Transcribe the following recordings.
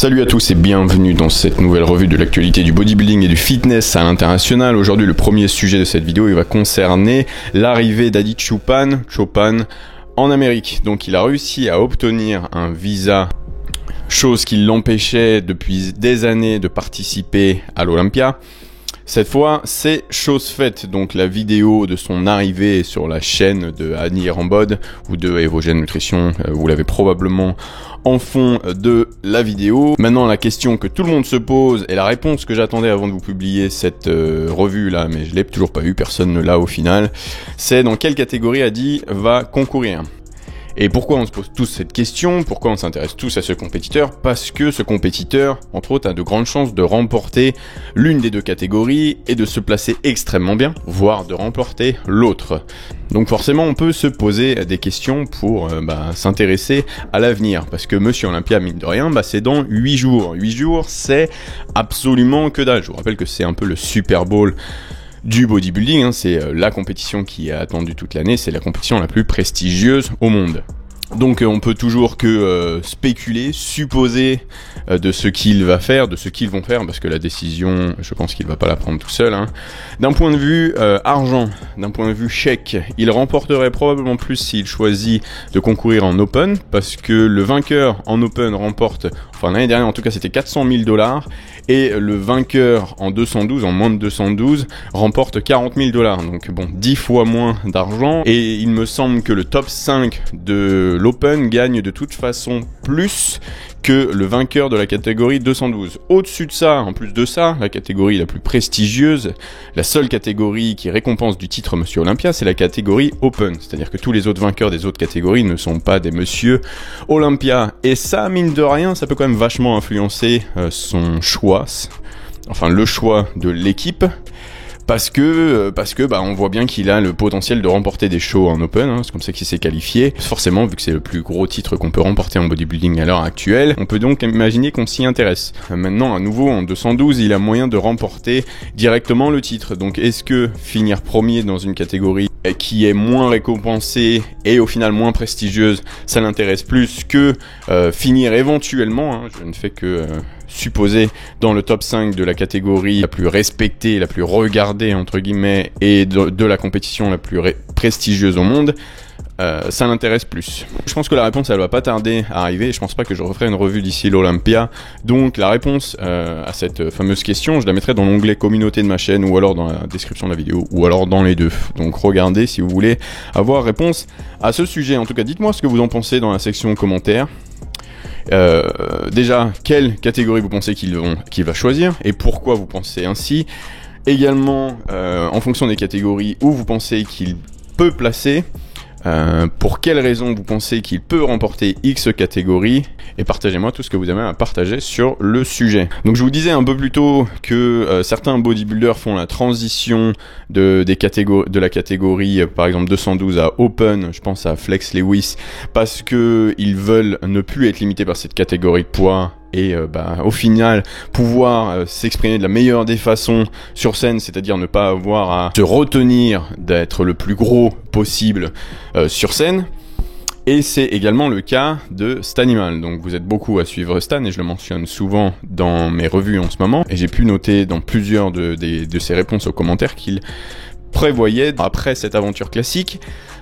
Salut à tous et bienvenue dans cette nouvelle revue de l'actualité du bodybuilding et du fitness à l'international. Aujourd'hui, le premier sujet de cette vidéo, il va concerner l'arrivée d'Adi Choopan en Amérique. Donc il a réussi à obtenir un visa, chose qui l'empêchait depuis des années de participer à l'Olympia. Cette fois, c'est chose faite. Donc la vidéo de son arrivée est sur la chaîne de Annie Rambod ou de Evogène Nutrition. Vous l'avez probablement en fond de la vidéo. Maintenant, la question que tout le monde se pose et la réponse que j'attendais avant de vous publier cette revue là, mais je l'ai toujours pas eu, personne ne l'a au final, c'est dans quelle catégorie Adi va concourir. Et pourquoi on se pose tous cette question? Pourquoi on s'intéresse tous à ce compétiteur? Parce que ce compétiteur, entre autres, a de grandes chances de remporter l'une des deux catégories et de se placer extrêmement bien, voire de remporter l'autre. Donc forcément, on peut se poser des questions pour s'intéresser à l'avenir. Parce que Monsieur Olympia, mine de rien, c'est dans 8 jours. 8 jours, c'est absolument que dalle. Je vous rappelle que c'est un peu le Super Bowl du bodybuilding, c'est la compétition qui est attendue toute l'année, c'est la compétition la plus prestigieuse au monde. Donc on peut toujours que spéculer, supposer de ce qu'il va faire, de ce qu'ils vont faire, parce que la décision, je pense qu'il va pas la prendre tout seul. D'un point de vue argent, d'un point de vue chèque, il remporterait probablement plus s'il choisit de concourir en Open, parce que le vainqueur en Open remporte, enfin l'année dernière en tout cas c'était 400 000 $, et le vainqueur en 212, en moins de 212, remporte 40 000 $. Donc bon, 10 fois moins d'argent, et il me semble que le top 5 de l'Open gagne de toute façon plus que le vainqueur de la catégorie 212. Au-dessus de ça, en plus de ça, la catégorie la plus prestigieuse, la seule catégorie qui récompense du titre Monsieur Olympia, c'est la catégorie Open. C'est-à-dire que tous les autres vainqueurs des autres catégories ne sont pas des Monsieur Olympia. Et ça, mine de rien, ça peut quand même vachement influencer son choix, enfin le choix de l'équipe. Parce que on voit bien qu'il a le potentiel de remporter des shows en Open, c'est comme ça qu'il s'est qualifié. Forcément, vu que c'est le plus gros titre qu'on peut remporter en bodybuilding à l'heure actuelle, on peut donc imaginer qu'on s'y intéresse. Maintenant, à nouveau, en 212, il a moyen de remporter directement le titre. Donc est-ce que finir premier dans une catégorie qui est moins récompensée et au final moins prestigieuse, ça l'intéresse plus que finir éventuellement, je ne fais que supposé dans le top 5 de la catégorie la plus respectée, la plus regardée entre guillemets, et de la compétition la plus prestigieuse au monde, ça l'intéresse plus. Je pense que la réponse elle va pas tarder à arriver, et je pense pas que je referai une revue d'ici l'Olympia. Donc la réponse à cette fameuse question, je la mettrai dans l'onglet communauté de ma chaîne, ou alors dans la description de la vidéo, ou alors dans les deux. Donc regardez si vous voulez avoir réponse à ce sujet. En tout cas, dites-moi ce que vous en pensez dans la section commentaires. Déjà, quelle catégorie vous pensez qu'il va choisir et pourquoi vous pensez ainsi. Également, en fonction des catégories où vous pensez qu'il peut placer, pour quelles raisons vous pensez qu'il peut remporter X catégorie, et partagez-moi tout ce que vous avez à partager sur le sujet. Donc je vous disais un peu plus tôt que certains bodybuilders font la transition de la catégorie par exemple 212 à Open, je pense à Flex Lewis, parce que ils veulent ne plus être limités par cette catégorie de poids et au final pouvoir s'exprimer de la meilleure des façons sur scène, c'est-à-dire ne pas avoir à se retenir d'être le plus gros possible sur scène. Et c'est également le cas de Stanimal. Donc vous êtes beaucoup à suivre Stan, et je le mentionne souvent dans mes revues en ce moment, et j'ai pu noter dans plusieurs de ses réponses aux commentaires qu'il prévoyait, après cette aventure classique,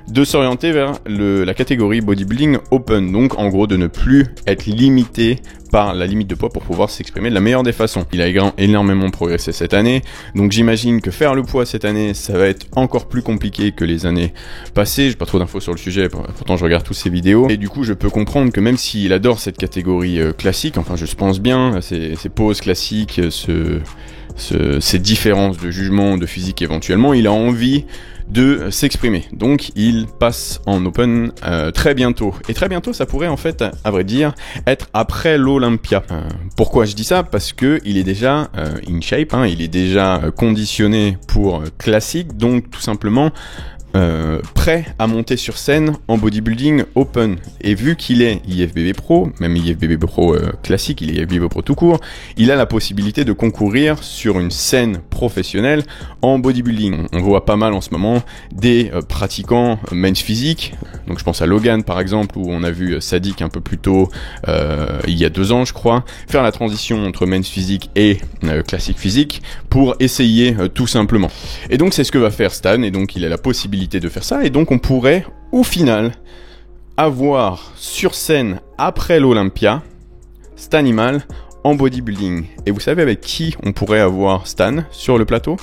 de s'orienter vers la catégorie bodybuilding open, donc en gros de ne plus être limité par la limite de poids pour pouvoir s'exprimer de la meilleure des façons. Il a énormément progressé cette année, donc j'imagine que faire le poids cette année, ça va être encore plus compliqué que les années passées. J'ai pas trop d'infos sur le sujet, pourtant je regarde toutes ses vidéos, et du coup je peux comprendre que même s'il adore cette catégorie classique, enfin je pense bien, ces poses classiques, ces différences de jugement, de physique éventuellement, il a envie de s'exprimer. Donc il passe en Open très bientôt. Et très bientôt, ça pourrait en fait, à vrai dire, être après l'Olympia. Pourquoi je dis ça? Parce que il est déjà in shape, il est déjà conditionné pour classique, donc tout simplement prêt à monter sur scène en bodybuilding open. Et vu qu'il est IFBB Pro, même IFBB Pro classique, il est IFBB Pro tout court, il a la possibilité de concourir sur une scène pro professionnel en bodybuilding. On voit pas mal en ce moment des pratiquants men's physique. Donc je pense à Logan par exemple, où on a vu Sadik un peu plus tôt, il y a 2 ans je crois, faire la transition entre men's physique et classique physique pour essayer tout simplement. Et donc c'est ce que va faire Stan, et donc il a la possibilité de faire ça, et donc on pourrait au final avoir sur scène après l'Olympia Stanimal en bodybuilding. Et vous savez avec qui on pourrait avoir Stan sur le plateau?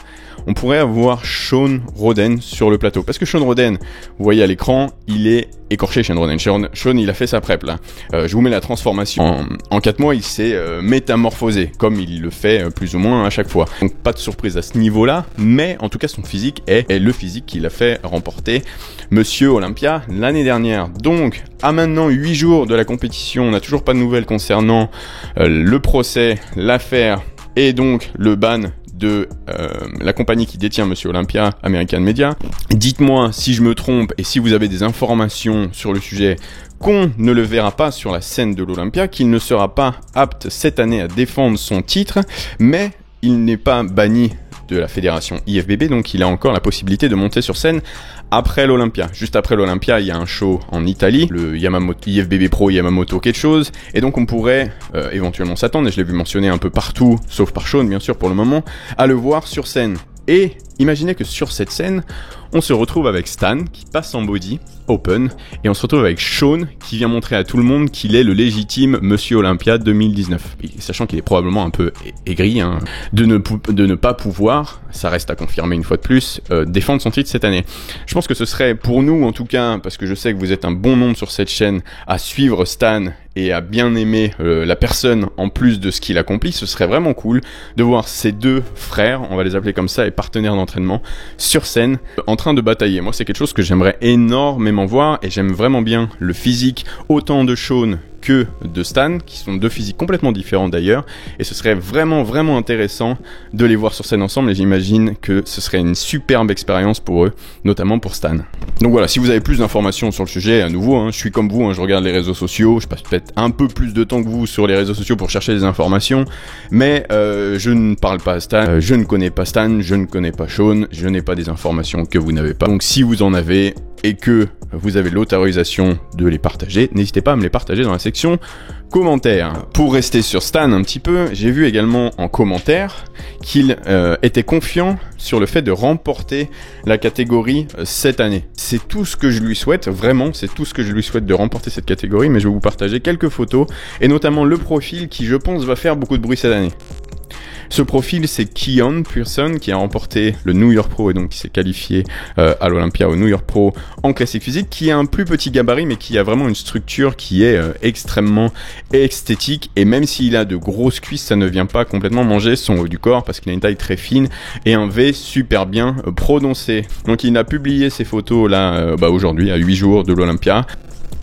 On pourrait avoir Shawn Rhoden sur le plateau. Parce que Shawn Rhoden, vous voyez à l'écran, il est écorché, Shawn Rhoden. Shawn, il a fait sa prep là. Je vous mets la transformation. En 4 mois, il s'est métamorphosé, comme il le fait plus ou moins à chaque fois. Donc pas de surprise à ce niveau-là, mais en tout cas son physique est le physique qu'il a fait remporter Monsieur Olympia l'année dernière. Donc à maintenant 8 jours de la compétition, on n'a toujours pas de nouvelles concernant le procès, l'affaire et donc le ban de la compagnie qui détient Monsieur Olympia, American Media. Dites-moi si je me trompe et si vous avez des informations sur le sujet, qu'on ne le verra pas sur la scène de l'Olympia, qu'il ne sera pas apte cette année à défendre son titre, mais il n'est pas banni de la fédération IFBB, donc il a encore la possibilité de monter sur scène après l'Olympia. Juste après l'Olympia, il y a un show en Italie, le IFBB Pro Yamamoto quelque chose, et donc on pourrait éventuellement s'attendre, et je l'ai vu mentionner un peu partout, sauf par Shawn bien sûr pour le moment, à le voir sur scène. Et imaginez que sur cette scène, on se retrouve avec Stan qui passe en body open, et on se retrouve avec Shawn qui vient montrer à tout le monde qu'il est le légitime Monsieur Olympia 2019. Et sachant qu'il est probablement un peu aigri de ne pas pouvoir, ça reste à confirmer une fois de plus, défendre son titre cette année. Je pense que ce serait pour nous en tout cas, parce que je sais que vous êtes un bon nombre sur cette chaîne à suivre Stan et à bien aimer la personne en plus de ce qu'il accomplit, ce serait vraiment cool de voir ces deux frères, on va les appeler comme ça, et partenaires d'entraînement sur scène en train de batailler. Moi c'est quelque chose que j'aimerais énormément voir, et j'aime vraiment bien le physique autant de Shawn que de Stan, qui sont deux physiques complètement différents d'ailleurs, et ce serait vraiment intéressant de les voir sur scène ensemble, et j'imagine que ce serait une superbe expérience pour eux, notamment pour Stan. Donc voilà, si vous avez plus d'informations sur le sujet, à nouveau, je suis comme vous, je regarde les réseaux sociaux, je passe peut-être un peu plus de temps que vous sur les réseaux sociaux pour chercher des informations, mais je ne parle pas à Stan, je ne connais pas Stan, je ne connais pas Shawn, je n'ai pas des informations que vous n'avez pas. Donc si vous en avez et que vous avez l'autorisation de les partager, n'hésitez pas à me les partager dans la section commentaires. Pour rester sur Stan un petit peu, j'ai vu également en commentaire qu'il était confiant sur le fait de remporter la catégorie cette année. C'est tout ce que je lui souhaite, vraiment, c'est tout ce que je lui souhaite de remporter cette catégorie, mais je vais vous partager quelques photos, et notamment le profil qui, je pense, va faire beaucoup de bruit cette année. Ce profil, c'est Keon Pearson qui a remporté le New York Pro et donc qui s'est qualifié à l'Olympia au New York Pro en classique physique, qui a un plus petit gabarit mais qui a vraiment une structure qui est extrêmement esthétique, et même s'il a de grosses cuisses, ça ne vient pas complètement manger son haut du corps parce qu'il a une taille très fine et un V super bien prononcé. Donc il a publié ces photos là aujourd'hui à 8 jours de l'Olympia.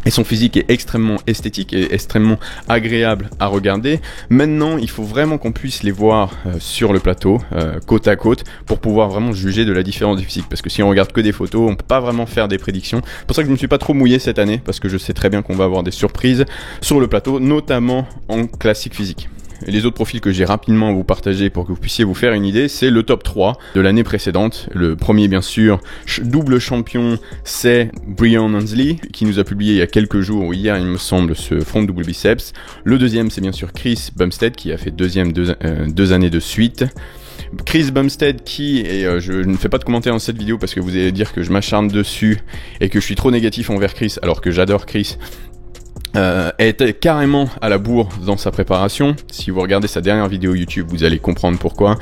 Et son physique est extrêmement esthétique et extrêmement agréable à regarder. Maintenant, il faut vraiment qu'on puisse les voir sur le plateau, côte à côte, pour pouvoir vraiment juger de la différence du physique. Parce que si on regarde que des photos, on peut pas vraiment faire des prédictions. C'est pour ça que je ne me suis pas trop mouillé cette année, parce que je sais très bien qu'on va avoir des surprises sur le plateau, notamment en classique physique. Et les autres profils que j'ai rapidement à vous partager pour que vous puissiez vous faire une idée, c'est le top 3 de l'année précédente. Le premier, bien sûr, double champion, c'est Brian Hensley, qui nous a publié il y a quelques jours, ou hier il me semble, ce front double biceps. Le deuxième, c'est bien sûr Chris Bumstead, qui a fait deuxième deux années de suite. Chris Bumstead qui, et je ne fais pas de commentaires dans cette vidéo parce que vous allez dire que je m'acharne dessus et que je suis trop négatif envers Chris, alors que j'adore Chris, était carrément à la bourre dans sa préparation. Si vous regardez sa dernière vidéo YouTube, vous allez comprendre pourquoi.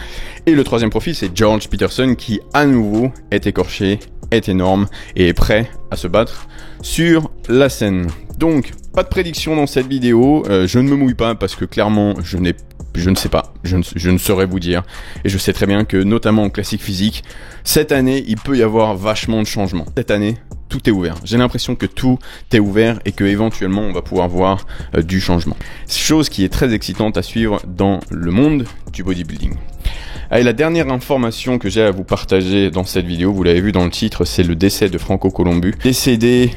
Et le troisième profil, c'est George Peterson qui, à nouveau, est écorché, est énorme et est prêt à se battre sur la scène. Donc, pas de prédiction dans cette vidéo. Je ne me mouille pas parce que clairement, je ne sais pas, je ne saurais vous dire. Et je sais très bien que, notamment en classique physique, cette année, il peut y avoir vachement de changements. Cette année, tout est ouvert. J'ai l'impression que tout est ouvert et que éventuellement on va pouvoir voir du changement. Chose qui est très excitante à suivre dans le monde du bodybuilding. Allez, la dernière information que j'ai à vous partager dans cette vidéo, vous l'avez vu dans le titre, c'est le décès de Franco Colombu. Décédé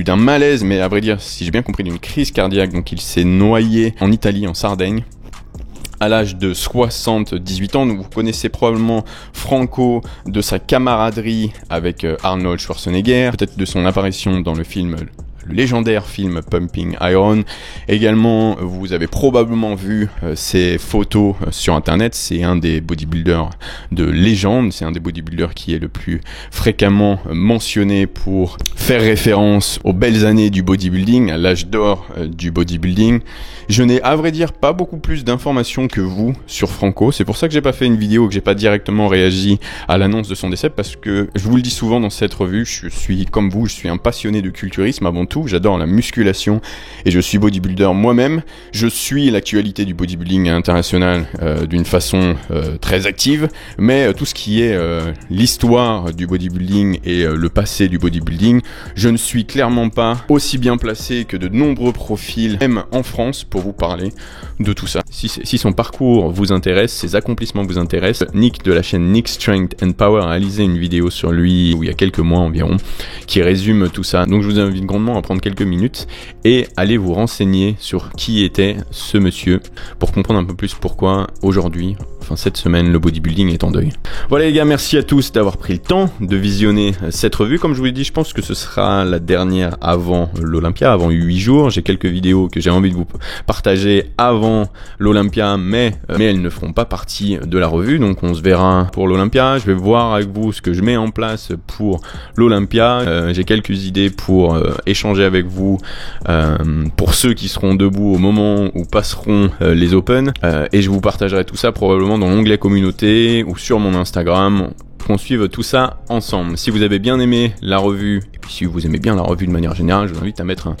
d'un malaise, mais à vrai dire, si j'ai bien compris, d'une crise cardiaque. Donc il s'est noyé en Italie, en Sardaigne, à l'âge de 78 ans. Donc vous connaissez probablement Franco de sa camaraderie avec Arnold Schwarzenegger, peut-être de son apparition dans le légendaire film Pumping Iron. Également, vous avez probablement vu ses photos sur internet. C'est un des bodybuilders de légende, c'est un des bodybuilders qui est le plus fréquemment mentionné pour faire référence aux belles années du bodybuilding, à l'âge d'or du bodybuilding. Je n'ai à vrai dire pas beaucoup plus d'informations que vous sur Franco, c'est pour ça que j'ai pas fait une vidéo, que j'ai pas directement réagi à l'annonce de son décès, parce que je vous le dis souvent dans cette revue, je suis comme vous, je suis un passionné de culturisme avant tout. J'adore la musculation et je suis bodybuilder moi-même. Je suis l'actualité du bodybuilding international d'une façon très active, mais tout ce qui est l'histoire du bodybuilding et le passé du bodybuilding, je ne suis clairement pas aussi bien placé que de nombreux profils, même en France, pour vous parler de tout ça. Si son parcours vous intéresse, ses accomplissements vous intéressent, Nick de la chaîne Nick Strength and Power a réalisé une vidéo sur lui il y a quelques mois environ qui résume tout ça. Donc je vous invite grandement à prendre quelques minutes et aller vous renseigner sur qui était ce monsieur pour comprendre un peu plus pourquoi aujourd'hui, enfin cette semaine, le bodybuilding est en deuil. Voilà les gars, merci à tous d'avoir pris le temps de visionner cette revue. Comme je vous l'ai dit, je pense que ce sera la dernière avant l'Olympia, avant 8 jours. J'ai quelques vidéos que j'ai envie de vous partager avant l'Olympia, mais elles ne feront pas partie de la revue, donc on se verra pour l'Olympia. Je vais voir avec vous ce que je mets en place pour l'Olympia. J'ai quelques idées pour échanger avec vous pour ceux qui seront debout au moment où passeront les Open, et je vous partagerai tout ça probablement dans l'onglet communauté ou sur mon Instagram, qu'on suive tout ça ensemble. Si vous avez bien aimé la revue, et puis si vous aimez bien la revue de manière générale, je vous invite à mettre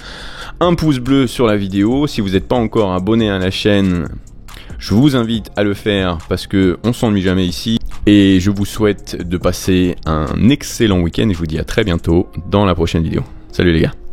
un pouce bleu sur la vidéo. Si vous n'êtes pas encore abonné à la chaîne, je vous invite à le faire parce que on s'ennuie jamais ici. Et je vous souhaite de passer un excellent week-end et je vous dis à très bientôt dans la prochaine vidéo. Salut les gars.